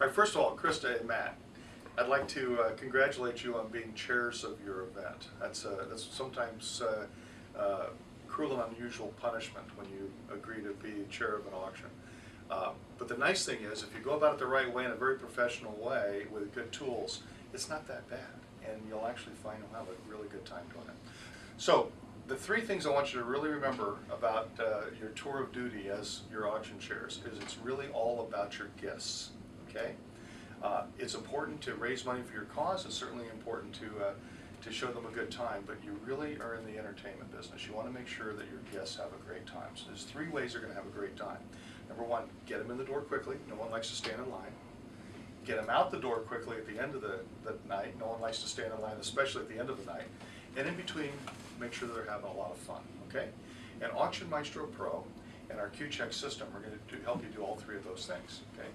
All right, first of all, Krista and Matt, I'd like to congratulate you on being chairs of your event. That's sometimes cruel and unusual punishment when you agree to be chair of an auction. But the nice thing is, if you go about it the right way in a very professional way with good tools, it's not that bad, and you'll actually find you'll have a really good time doing it. So the three things I want you to really remember about your tour of duty as your auction chairs is it's really all about your guests. Okay, it's important to raise money for your cause. It's certainly important to show them a good time, but you really are in the entertainment business. You want to make sure that your guests have a great time. So there's three ways they're going to have a great time. Number one, get them in the door quickly. No one likes to stand in line. Get them out the door quickly at the end of the night. No one likes to stand in line, especially at the end of the night. And in between, make sure they're having a lot of fun. Okay? And AuctionMaestro Pro and our qCheck system are going to help you do all three of those things. Okay?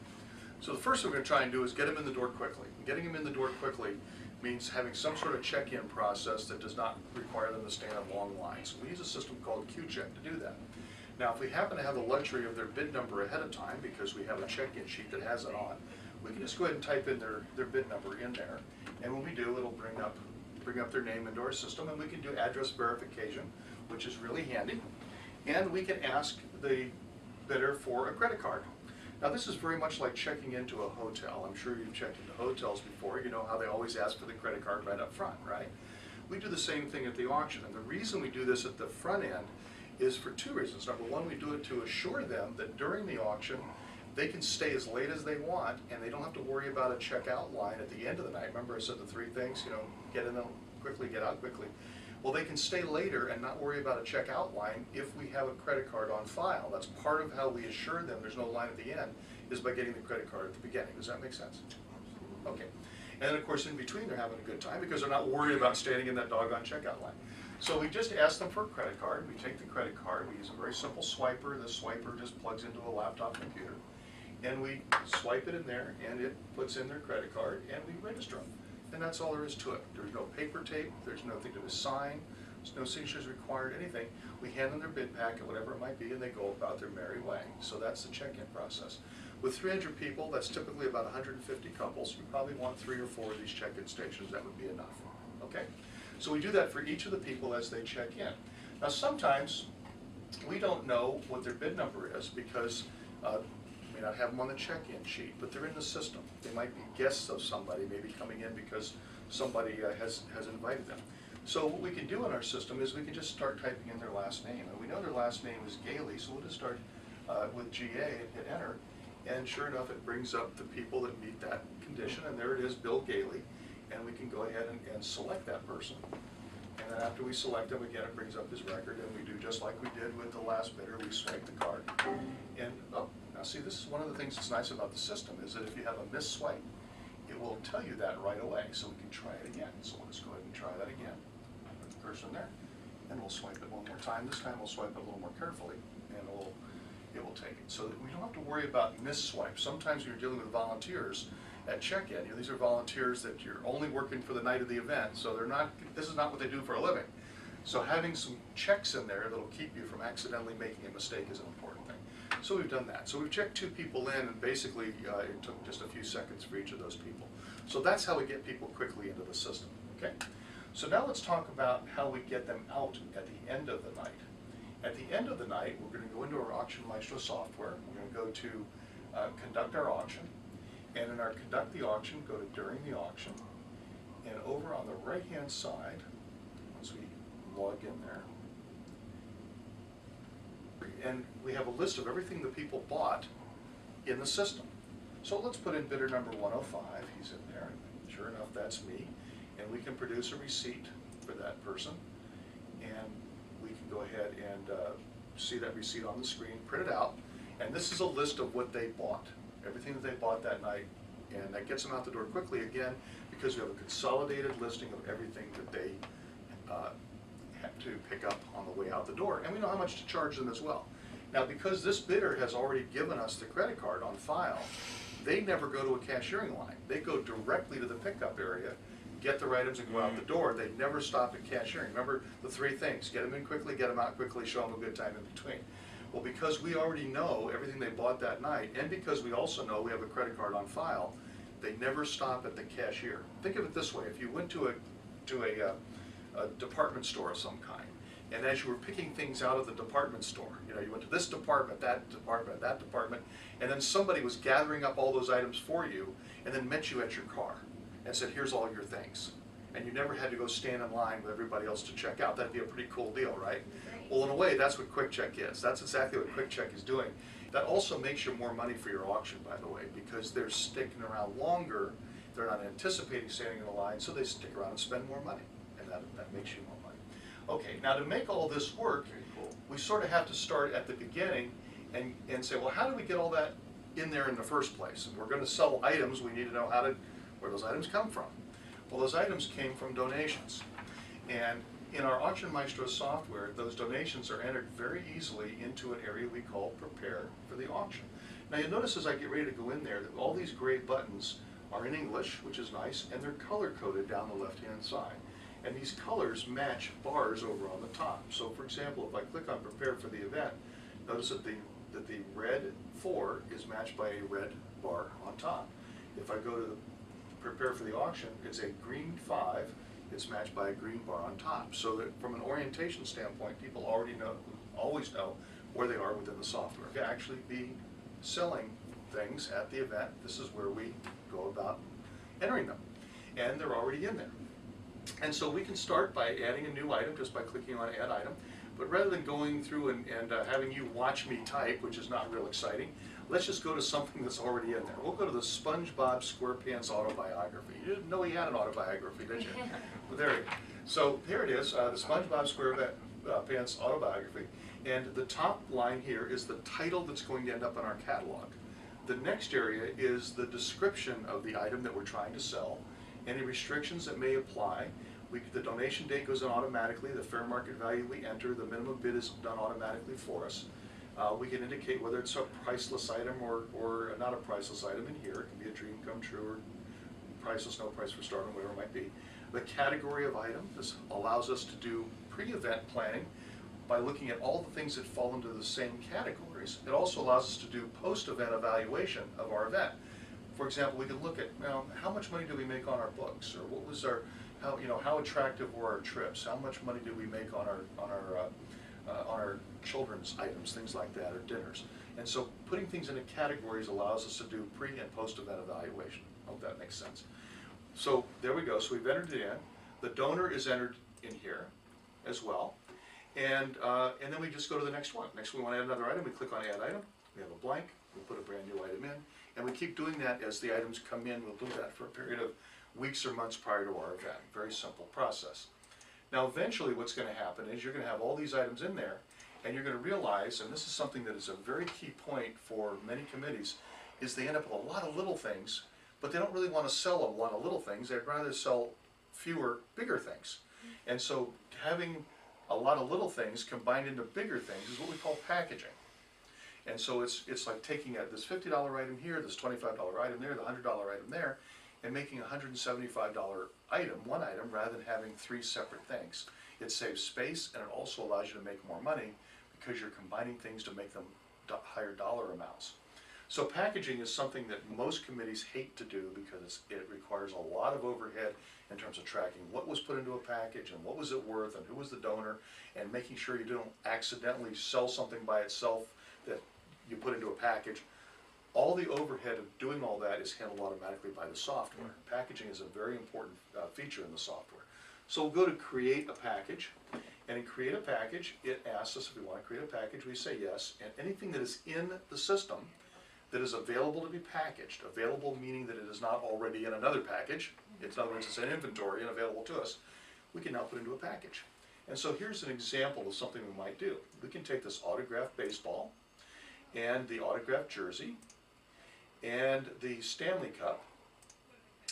So the first thing we're going to try and do is get them in the door quickly. Getting them in the door quickly means having some sort of check-in process that does not require them to stand in long lines. We use a system called qCheck to do that. Now, if we happen to have the luxury of their bid number ahead of time because we have a check-in sheet that has it on, we can just go ahead and type in their bid number in there, and when we do, it'll bring up their name into our system, and we can do address verification, which is really handy, and we can ask the bidder for a credit card. Now, this is very much like checking into a hotel. I'm sure you've checked into hotels before. You know how they always ask for the credit card right up front, right? We do the same thing at the auction, and the reason we do this at the front end is for two reasons. Number one, we do it to assure them that during the auction, they can stay as late as they want, and they don't have to worry about a checkout line at the end of the night. Remember I said the three things, you know, get in quickly, get out quickly. Well, they can stay later and not worry about a checkout line if we have a credit card on file. That's part of how we assure them there's no line at the end, is by getting the credit card at the beginning. Does that make sense? Okay. And then, of course, in between, they're having a good time because they're not worried about standing in that doggone checkout line. So we just ask them for a credit card. We take the credit card. We use a very simple swiper. The swiper just plugs into a laptop computer. And we swipe it in there, and it puts in their credit card, and we register them. And that's all there is to it. There's no paper tape. There's nothing to sign. There's no signatures required, anything. We hand them their bid packet, whatever it might be, and they go about their merry way. So that's the check-in process. With 300 people, that's typically about 150 couples. You probably want 3 or 4 of these check-in stations. That would be enough. Okay? So we do that for each of the people as they check in. Now, sometimes we don't know what their bid number is because we may not have them on the check-in sheet, but they're in the system. They might be guests of somebody, maybe coming in because somebody has invited them. So what we can do in our system is we can just start typing in their last name. And we know their last name is Gailey, so we'll just start with GA and hit enter. And sure enough, it brings up the people that meet that condition, and there it is, Bill Gailey. And we can go ahead and select that person. And then after we select them, again, it brings up his record, and we do just like we did with the last bidder. We swipe the card. And, oh, now see, this is one of the things that's nice about the system, is that if you have a missed swipe, it will tell you that right away, so we can try it again. So we'll just go ahead and try that again. Put the cursor in there, and we'll swipe it one more time. This time we'll swipe it a little more carefully, and it will take it. So that we don't have to worry about missed swipes. Sometimes when you're dealing with volunteers at check-in, you know, these are volunteers that you're only working for the night of the event, so they're not, this is not what they do for a living. So having some checks in there that'll keep you from accidentally making a mistake is an important thing. So we've done that. So we've checked 2 people in, and basically it took just a few seconds for each of those people. So that's how we get people quickly into the system, okay? So now let's talk about how we get them out at the end of the night. At the end of the night, we're going to go into our AuctionMaestro software. We're going to go to conduct our auction. And in our conduct the auction, go to during the auction. And over on the right-hand side, once we log in there, and we have a list of everything the people bought in the system. So let's put in bidder number 105. He's in there. And sure enough, that's me. And we can produce a receipt for that person. And we can go ahead and see that receipt on the screen, print it out. And this is a list of what they bought, everything that they bought that night. And that gets them out the door quickly, again, because we have a consolidated listing of everything that they have to pick up on the way out the door. And we know how much to charge them as well. Now, because this bidder has already given us the credit card on file, they never go to a cashiering line. They go directly to the pickup area, get their items, and go out the door. They never stop at cashiering. Remember the 3 things: get them in quickly, get them out quickly, show them a good time in between. Well, because we already know everything they bought that night, and because we also know we have a credit card on file, they never stop at the cashier. Think of it this way: if you went to a department store of some kind, and as you were picking things out of the department store, you know, you went to this department, that department, that department, and then somebody was gathering up all those items for you, and then met you at your car and said, "Here's all your things." And you never had to go stand in line with everybody else to check out. That'd be a pretty cool deal, right? Well, in a way, that's what qCheck is. That's exactly what qCheck is doing. That also makes you more money for your auction, by the way, because they're sticking around longer. They're not anticipating standing in a line, so they stick around and spend more money, and that makes you more money. Okay, now to make all this work, we sort of have to start at the beginning and say, well, how do we get all that in there in the first place? And we're going to sell items. We need to know where those items come from. Well, those items came from donations. And in our AuctionMaestro software, those donations are entered very easily into an area we call Prepare for the Auction. Now you'll notice as I get ready to go in there that all these gray buttons are in English, which is nice, and they're color-coded down the left-hand side. And these colors match bars over on the top. So for example, if I click on Prepare for the Event, notice that the red 4 is matched by a red bar on top. If I go to the Prepare for the Auction, it's a green 5, it's matched by a green bar on top. So that from an orientation standpoint, people always know where they are within the software. To actually be selling things at the event, this is where we go about entering them. And they're already in there. And so we can start by adding a new item just by clicking on Add Item. But rather than going through and having you watch me type, which is not real exciting, let's just go to something that's already in there. We'll go to the SpongeBob SquarePants autobiography. You didn't know he had an autobiography, did you? Well, there you go. So here it is, the SpongeBob SquarePants autobiography. And the top line here is the title that's going to end up in our catalog. The next area is the description of the item that we're trying to sell, any restrictions that may apply. The donation date goes in automatically, the fair market value we enter, the minimum bid is done automatically for us. We can indicate whether it's a priceless item or not a priceless item in here. It can be a dream come true or priceless, no price for starting, whatever it might be. The category of item, this allows us to do pre-event planning by looking at all the things that fall into the same categories. It also allows us to do post-event evaluation of our event. For example, we can look at, how much money do we make on our books, or what was how attractive were our trips? How much money did we make on our children's items, things like that, or dinners? And so putting things into categories allows us to do pre and post-event evaluation. I hope that makes sense. So there we go. So we've entered it in. The donor is entered in here as well. And then we just go to the next one. Next we want to add another item. We click on Add Item. We have a blank. We put a brand new item in. And we keep doing that as the items come in. We'll do that for a period of weeks or months prior to our event. Very simple process. Now eventually what's going to happen is you're going to have all these items in there, and you're going to realize, and this is something that is a very key point for many committees, is they end up with a lot of little things, but they don't really want to sell a lot of little things. They'd rather sell fewer, bigger things. And so having a lot of little things combined into bigger things is what we call packaging. And so it's like taking this $50 item here, this $25 item there, the $100 item there, and making a $175 item, one item, rather than having 3 separate things. It saves space, and it also allows you to make more money because you're combining things to make them higher dollar amounts. So packaging is something that most committees hate to do because it requires a lot of overhead in terms of tracking what was put into a package and what was it worth and who was the donor, and making sure you don't accidentally sell something by itself that you put into a package. All the overhead of doing all that is handled automatically by the software. Packaging is a very important feature in the software. So we'll go to Create a Package, and in Create a Package, it asks us if we want to create a package. We say yes, and anything that is in the system that is available to be packaged, available meaning that it is not already in another package, in other words, it's in inventory and available to us, we can now put into a package. And so here's an example of something we might do. We can take this autographed baseball and the autographed jersey and the Stanley Cup,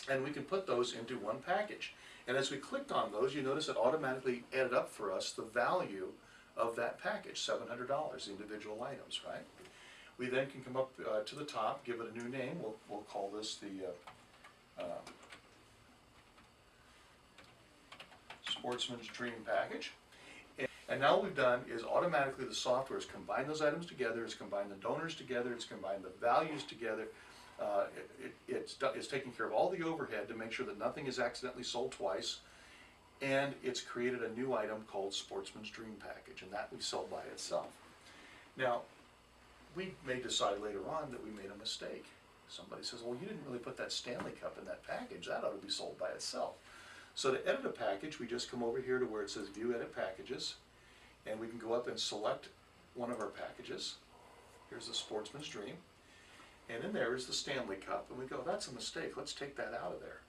and we can put those into one package. And as we clicked on those, you notice it automatically added up for us the value of that package, $700, the individual items, right? We then can come up to the top, give it a new name. We'll call this the Sportsman's Dream Package. And now what we've done is automatically the software has combined those items together, it's combined the donors together, it's combined the values together. It's taking care of all the overhead to make sure that nothing is accidentally sold twice. And it's created a new item called Sportsman's Dream Package, and that we sell by itself. Now, we may decide later on that we made a mistake. Somebody says, well, you didn't really put that Stanley Cup in that package. That ought to be sold by itself. So to edit a package, we just come over here to where it says View Edit Packages, and we can go up and select one of our packages. Here's the Sportsman's Dream. And in there is the Stanley Cup, and we go, that's a mistake. Let's take that out of there.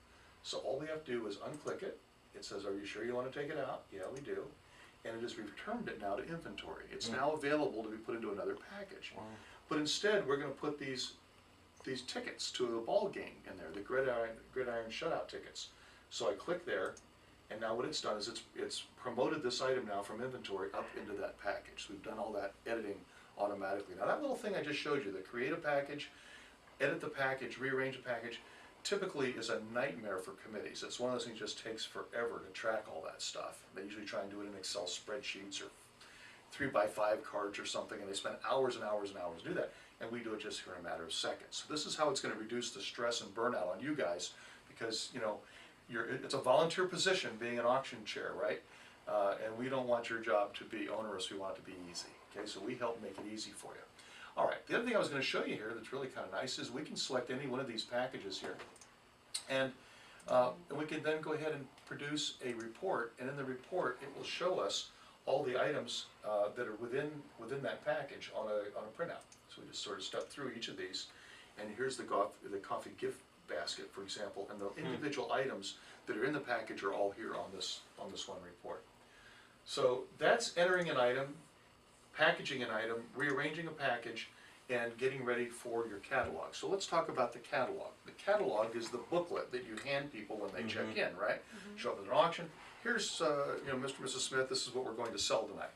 So all we have to do is unclick it. It says, are you sure you want to take it out? Yeah, we do. And it has returned it now to inventory. It's now available to be put into another package. Wow. But instead, we're going to put these tickets to a ball game in there, the gridiron shutout tickets. So I click there, and now what it's done is it's promoted this item now from inventory up into that package. So we've done all that editing automatically. Now that little thing I just showed you, the create a package, edit the package, rearrange a package, typically is a nightmare for committees. It's one of those things that just takes forever to track all that stuff. They usually try and do it in Excel spreadsheets or 3x5 cards or something, and they spend hours and hours and hours to do that. And we do it just here in a matter of seconds. So this is how it's going to reduce the stress and burnout on you guys, because it's a volunteer position being an auction chair, right? And we don't want your job to be onerous. We want it to be easy. Okay, so we help make it easy for you. All right, the other thing I was going to show you here that's really kind of nice is we can select any one of these packages here, and we can then go ahead and produce a report, and in the report it will show us all the items that are within that package on a printout. So we just sort of step through each of these, and here's the coffee gift basket, for example, and the individual items that are in the package are all here on this one report. So that's entering an item, packaging an item, rearranging a package, and getting ready for your catalog. So let's talk about the catalog. The catalog is the booklet that you hand people when they check in, right? Show up at an auction. Here's, Mr. and Mrs. Smith, this is what we're going to sell tonight.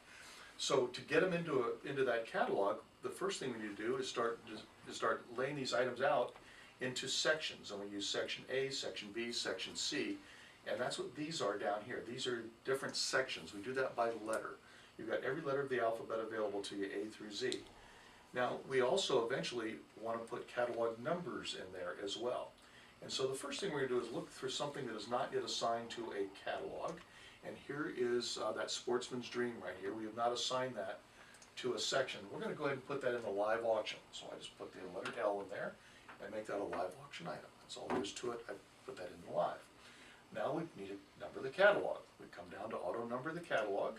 So to get them into that catalog, the first thing we need to do is start laying these items out into sections. And we use section A, section B, section C, and that's what these are down here. These are different sections. We do that by letter. You've got every letter of the alphabet available to you, A through Z. Now, we also eventually want to put catalog numbers in there as well. And so the first thing we're going to do is look for something that is not yet assigned to a catalog. And here is that Sportsman's Dream right here. We have not assigned that to a section. We're going to go ahead and put that in the live auction. So I just put the letter L in there and make that a live auction item. That's all there is to it. I put that in the live. Now we need to number the catalog. We come down to auto number the catalog.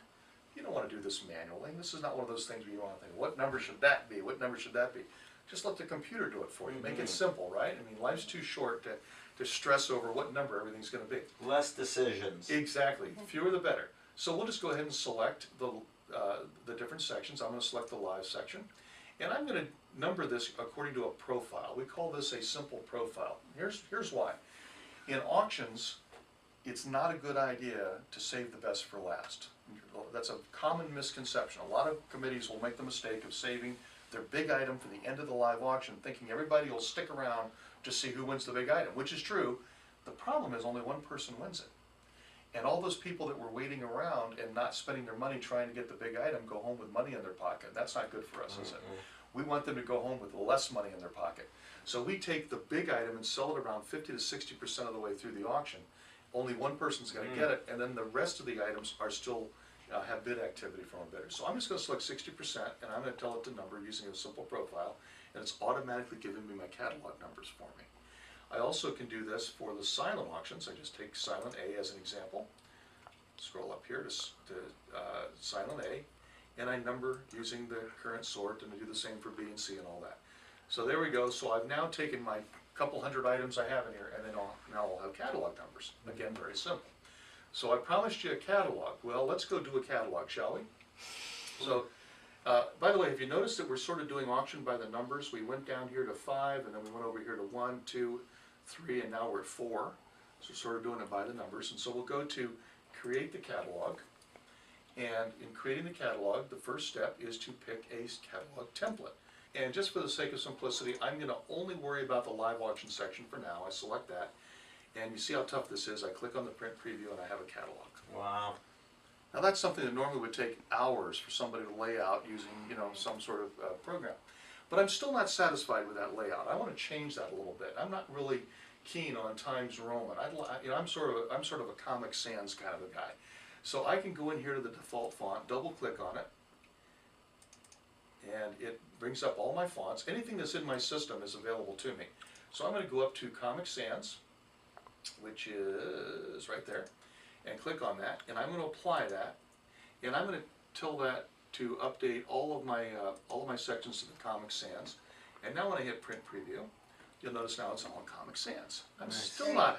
You don't want to do this manually. This is not one of those things where you want to think, what number should that be? What number should that be? Just let the computer do it for you. Make it simple, right? I mean, life's too short to stress over what number everything's going to be. Less decisions. Exactly. Fewer the better. So we'll just go ahead and select the different sections. I'm going to select the live section. And I'm going to number this according to a profile. We call this a simple profile. Here's why. In auctions, it's not a good idea to save the best for last. That's a common misconception. A lot of committees will make the mistake of saving their big item for the end of the live auction, thinking everybody will stick around to see who wins the big item, which is true. The problem is only one person wins it. And all those people that were waiting around and not spending their money trying to get the big item go home with money in their pocket. That's not good for us, is it? We want them to go home with less money in their pocket. So we take the big item and sell it around 50 to 60% of the way through the auction. Only one person's going to get it, and then the rest of the items are still have bid activity from a bidder. So I'm just going to select 60%, and I'm going to tell it to number using a simple profile, and it's automatically giving me my catalog numbers for me. I also can do this for the silent auctions. I just take silent A as an example. Scroll up here to silent A, and I number using the current sort, and I do the same for B and C and all that. So there we go. So I've now taken my couple hundred items I have in here, and then now I'll have catalog numbers. Again, very simple. So I promised you a catalog. Well, let's go do a catalog, shall we? So, by the way, have you noticed that we're sort of doing auction by the numbers? We went down here to 5, and then we went over here to 1, 2, 3, and now we're at 4. So we're sort of doing it by the numbers. And so we'll go to create the catalog. And in creating the catalog, the first step is to pick a catalog template. And just for the sake of simplicity, I'm going to only worry about the live auction section for now. I select that. And you see how tough this is. I click on the print preview and I have a catalog. Wow. Now that's something that normally would take hours for somebody to lay out using, you know, some sort of program. But I'm still not satisfied with that layout. I want to change that a little bit. I'm not really keen on Times Roman. You know, I'm sort of a Comic Sans kind of a guy. So I can go in here to the default font, double click on it, and it brings up all my fonts. Anything that's in my system is available to me. So I'm going to go up to Comic Sans, which is right there, and click on that, and I'm going to apply that, and I'm going to tell that to update all of my sections to the Comic Sans. And now when I hit print preview, you'll notice now it's all in Comic Sans. I'm Nice. still not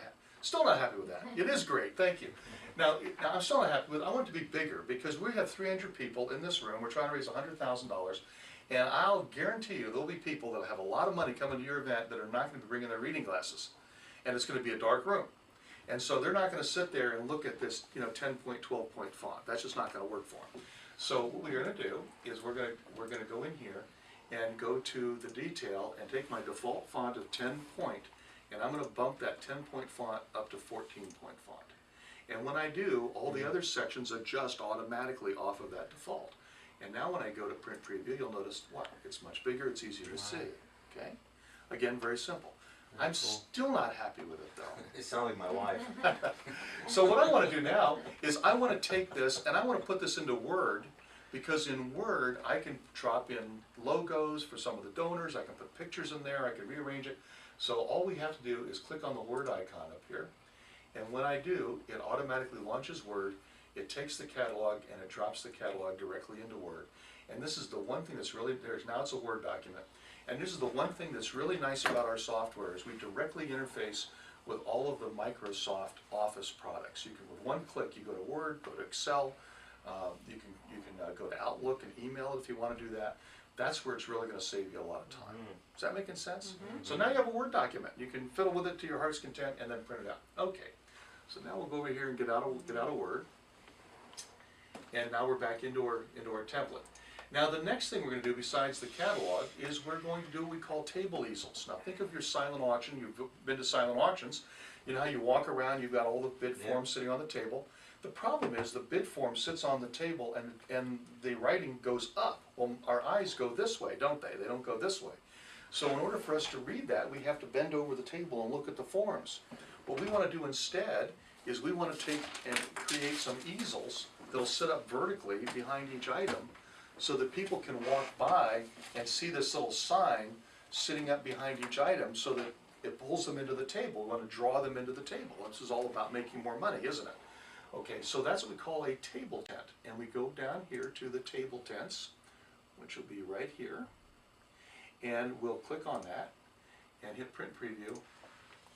happy with that. It is great, thank you. Now I'm still not happy with it. I want it to be bigger because we have 300 people in this room. We're trying to raise $100,000, and I'll guarantee you there'll be people that have a lot of money coming to your event that are not going to be bringing their reading glasses, and it's going to be a dark room. And so they're not going to sit there and look at this, you know, 10-point, 12-point font. That's just not going to work for them. So what we're going to do is we're going to go in here and go to the detail and take my default font of 10-point, and I'm going to bump that 10-point font up to 14-point font. And when I do, all the other sections adjust automatically off of that default. And now when I go to print preview, you'll notice what? It's much bigger, it's easier to see. Okay? Again, very simple. I'm still not happy with it though. It sounds like my wife. So what I want to do now is I want to take this and I want to put this into Word, because in Word I can drop in logos for some of the donors, I can put pictures in there, I can rearrange it. So all we have to do is click on the Word icon up here, and when I do, it automatically launches Word, it takes the catalog and it drops the catalog directly into Word. And this is the one thing that's really, now it's a Word document. And this is the one thing that's really nice about our software is we directly interface with all of the MaestroSoft Office products. You can, with one click, you go to Word, go to Excel, you can go to Outlook and email it if you want to do that. That's where it's really going to save you a lot of time. Is that making sense? So now you have a Word document. You can fiddle with it to your heart's content and then print it out. Okay. So now we'll go over here and get out of Word. And now we're back into our template. Now the next thing we're going to do besides the catalog is we're going to do what we call table easels. Now think of your silent auction. You've been to silent auctions. You know how you walk around, you've got all the bid forms sitting on the table. The problem is the bid form sits on the table and the writing goes up. Well, our eyes go this way, don't they? They don't go this way. So in order for us to read that, we have to bend over the table and look at the forms. What we want to do instead is we want to take and create some easels that'll sit up vertically behind each item, so that people can walk by and see this little sign sitting up behind each item so that it pulls them into the table. We want to draw them into the table. This is all about making more money, isn't it? Okay, so that's what we call a table tent. And we go down here to the table tents, which will be right here. And we'll click on that and hit print preview.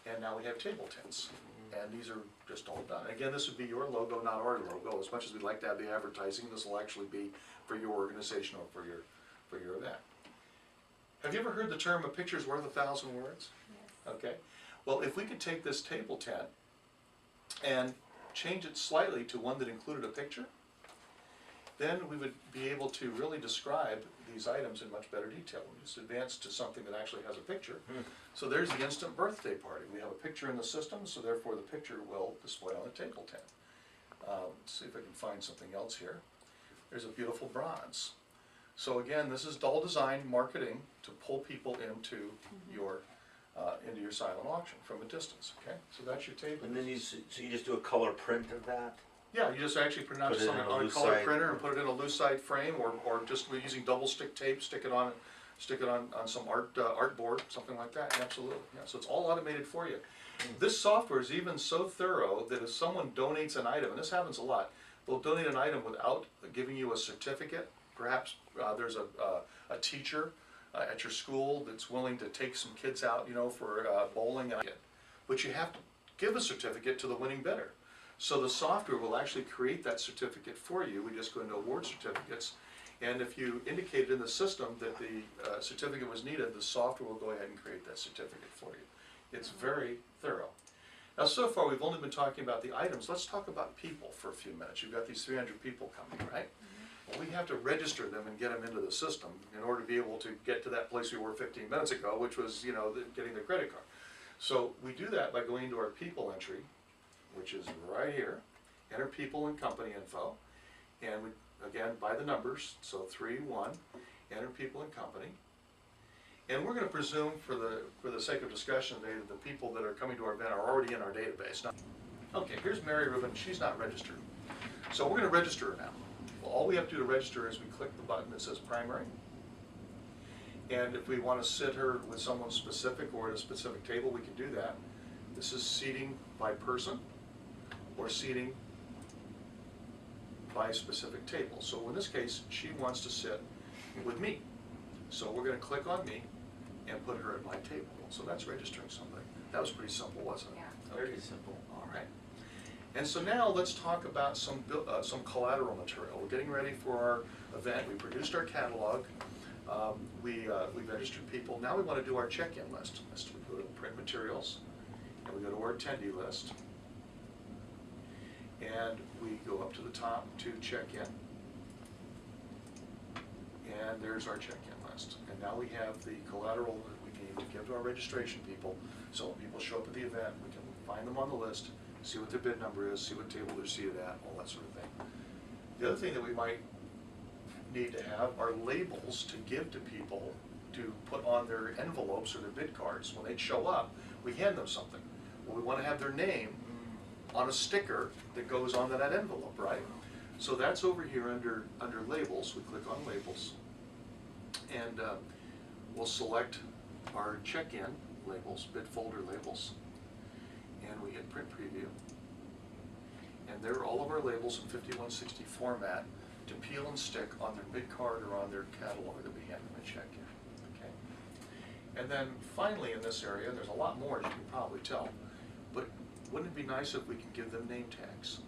And now we have table tents. And these are just all done. Again, this would be your logo, not our logo. As much as we'd like to have the advertising, this will actually be for your organization or for your event. Have you ever heard the term, a picture's worth 1,000 words? Yes. Okay. Well, if we could take this table tent and change it slightly to one that included a picture, then we would be able to really describe these items in much better detail. We just advance to something that actually has a picture. So there's the instant birthday party. We have a picture in the system, so therefore the picture will display on the table tent. Let's see if I can find something else here. There's a beautiful bronze. So again, this is all design marketing to pull people into your silent auction from a distance. Okay, so that's your table. And then you just do a color print of that? Yeah, you just actually print out something on a color printer and put it in a lucite frame, or just using double stick tape, stick it on some art board, something like that. Absolutely, yeah. So it's all automated for you. This software is even so thorough that if someone donates an item, and this happens a lot, they'll donate an item without giving you a certificate. Perhaps there's a teacher at your school that's willing to take some kids out, you know, for bowling, but you have to give a certificate to the winning bidder. So the software will actually create that certificate for you. We just go into award certificates, and if you indicated in the system that the certificate was needed, the software will go ahead and create that certificate for you. It's very thorough. Now so far we've only been talking about the items. Let's talk about people for a few minutes. You've got these 300 people coming, right? Well, we have to register them and get them into the system in order to be able to get to that place we were 15 minutes ago, which was, you know, getting the credit card. So we do that by going into our people entry, which is right here, enter people and company info, And we, again, by the numbers, so 3, 1, enter people and company. And we're going to presume, for the sake of discussion today, that the people that are coming to our event are already in our database. Now, okay, here's Mary Rubin. She's not registered. So we're going to register her now. Well, all we have to do to register is we click the button that says primary. And if we want to sit her with someone specific or at a specific table, we can do that. This is seating by person or seating by specific table. So in this case, she wants to sit with me. So we're going to click on me and put her at my table. So that's registering somebody. That was pretty simple, wasn't it? Yeah. Okay. Very simple. All right. And so now let's talk about some collateral material. We're getting ready for our event. We produced our catalog. We registered people. Now we want to do our check-in list. So we go to print materials, and we go to our attendee list. And we go up to the top to check-in. And there's our check-in list. And now we have the collateral that we need to give to our registration people. So when people show up at the event, we can find them on the list, see what their bid number is, see what table they're seated at, all that sort of thing. The other thing that we might need to have are labels to give to people to put on their envelopes or their bid cards. When they show up, we hand them something. Well, we want to have their name on a sticker that goes onto that envelope, right? So that's over here under labels. We click on labels, and we'll select our check-in labels, bid folder labels, and we hit print preview. And there are all of our labels in 5160 format to peel and stick on their bid card or on their catalog that we hand them a check-in. Okay. And then finally in this area, there's a lot more, as you can probably tell, but wouldn't it be nice if we could give them name tags?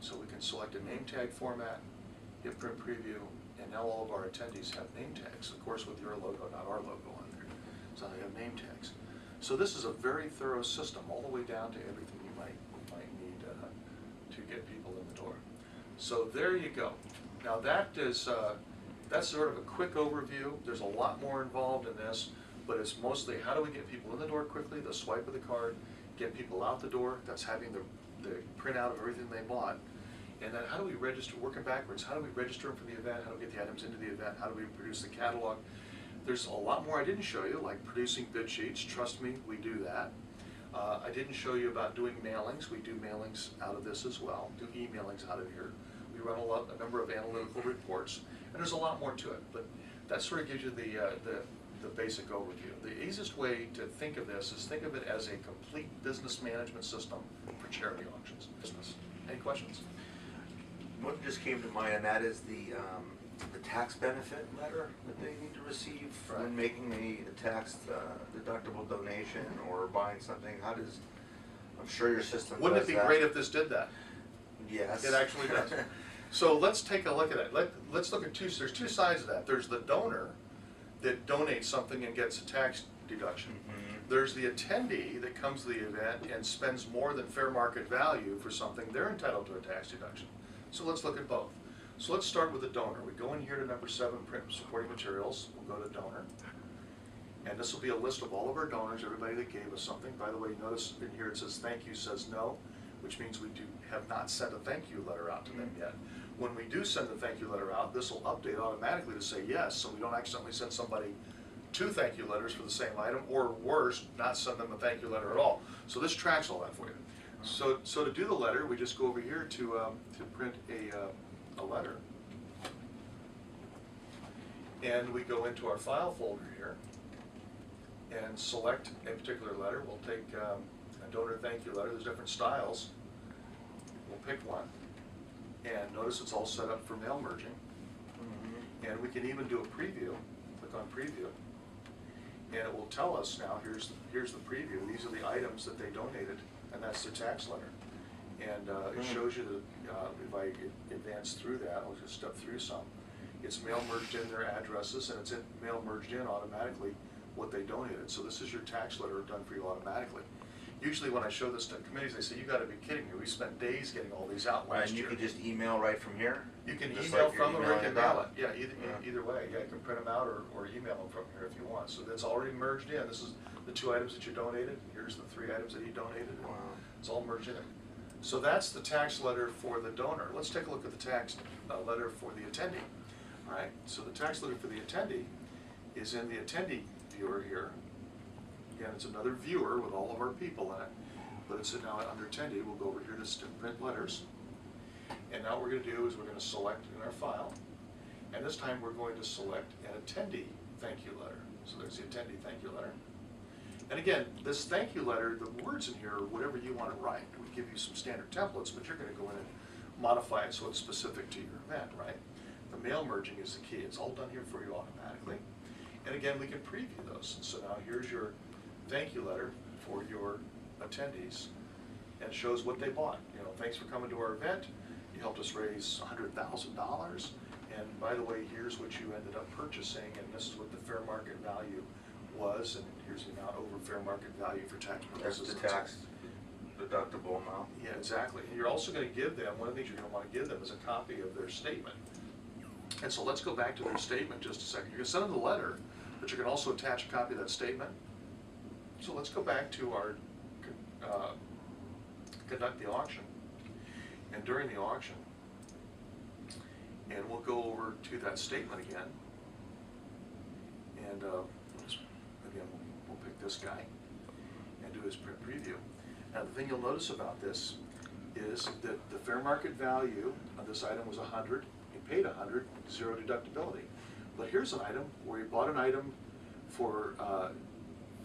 So we can select a name tag format, hit print preview, and now all of our attendees have name tags, of course with your logo, not our logo on there. So they have name tags. So this is a very thorough system, all the way down to everything you might need to get people in the door. So there you go. Now that is that's sort of a quick overview. There's a lot more involved in this, but it's mostly how do we get people in the door quickly, the swipe of the card, get people out the door, that's having the printout of everything they bought, and then how do we register, working backwards, how do we register them for the event, how do we get the items into the event, how do we produce the catalog. There's a lot more I didn't show you, like producing bid sheets. Trust me, we do that. I didn't show you about doing mailings. We do mailings out of this as well, do e-mailings out of here. We run a number of analytical reports, and there's a lot more to it, but that sort of gives you the basic overview. The easiest way to think of this is think of it as a complete business management system for charity auctions. Business. Any questions? One just came to mind, and that is the tax benefit letter that they need to receive Right. when making a tax deductible donation or buying something. How does, I'm sure your system Wouldn't it does be that. great if this did that? Yes. It actually does. So let's take a look at it. Let's look at there's two sides of that. There's the donor that donates something and gets a tax deduction. Mm-hmm. There's the attendee that comes to the event and spends more than fair market value for something. They're entitled to a tax deduction. So let's look at both. So let's start with the donor. We go in here to number 7, print supporting materials. We'll go to donor. And this will be a list of all of our donors, everybody that gave us something. By the way, you notice in here it says thank you, says no, which means we have not sent a thank you letter out to them yet. When we do send the thank you letter out, this will update automatically to say yes, so we don't accidentally send somebody 2 thank you letters for the same item, or worse, not send them a thank you letter at all. So this tracks all that for you. So to do the letter, we just go over here to print a letter. And we go into our file folder here and select a particular letter. We'll take a donor thank you letter. There's different styles. We'll pick one. And notice it's all set up for mail merging. Mm-hmm. And we can even do a preview. Click on preview. And it will tell us now, here's the preview. These are the items that they donated, and that's their tax letter. And it shows you that if I advance through that, I'll just step through some. It's mail merged in their addresses, and it's mail merged in automatically what they donated. So this is your tax letter done for you automatically. Usually when I show this to committees, they say, you gotta be kidding me. We spent days getting all these out last And you year. can just email right from here? You can Just email like you're from them or you can emailing mail it. about. Yeah, either way. Yeah, you can print them out or email them from here if you want. So that's already merged in. This is the 2 items that you donated. Here's the 3 items that you donated. Wow. It's all merged in. So that's the tax letter for the donor. Let's take a look at the tax letter for the attendee. All right, so the tax letter for the attendee is in the attendee viewer here. Again, it's another viewer with all of our people in it, but it's now under attendee. We'll go over here to print letters. And now what we're going to do is we're going to select in our file, and this time we're going to select an attendee thank you letter. So there's the attendee thank you letter. And again, this thank you letter, the words in here are whatever you want to write. We give you some standard templates, but you're going to go in and modify it so it's specific to your event, right? The mail merging is the key. It's all done here for you automatically. And again, we can preview those. And so now here's your thank you letter for your attendees, and it shows what they bought. You know, thanks for coming to our event. You helped us raise $100,000. And by the way, here's what you ended up purchasing, and this is what the fair market value was, and here's the amount over fair market value for tax purposes. That's the tax deductible amount. Yeah, exactly. And you're also going to give them, one of the things you're going to want to give them is a copy of their statement. And so let's go back to their statement just a second. You're going to send them the letter, but you can also attach a copy of that statement. So let's go back to our conduct the auction. And during the auction, and we'll go over to that statement again. And again, we'll pick this guy and do his print preview. Now the thing you'll notice about this is that the fair market value of this item was 100. You paid 100, zero deductibility. But here's an item where you bought an item for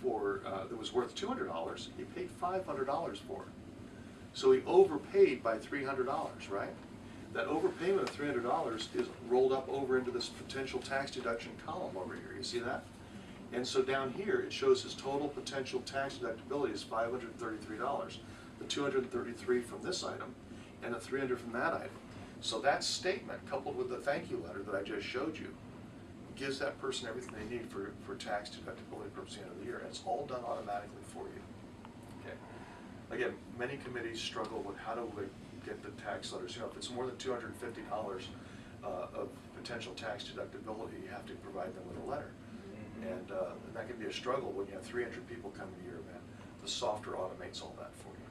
that was worth $200. He paid $500 for it. So he overpaid by $300, right? That overpayment of $300 is rolled up over into this potential tax deduction column over here. You see that? And so down here, it shows his total potential tax deductibility is $533. The $233 from this item, and the $300 from that item. So that statement, coupled with the thank you letter that I just showed you, gives that person everything they need for tax deductibility purposes at the end of the year. And it's all done automatically for you. Okay. Again, many committees struggle with how do we get the tax letters. You know, if it's more than $250 of potential tax deductibility, you have to provide them with a letter. And that can be a struggle when you have 300 people coming to your event. The software automates all that for you.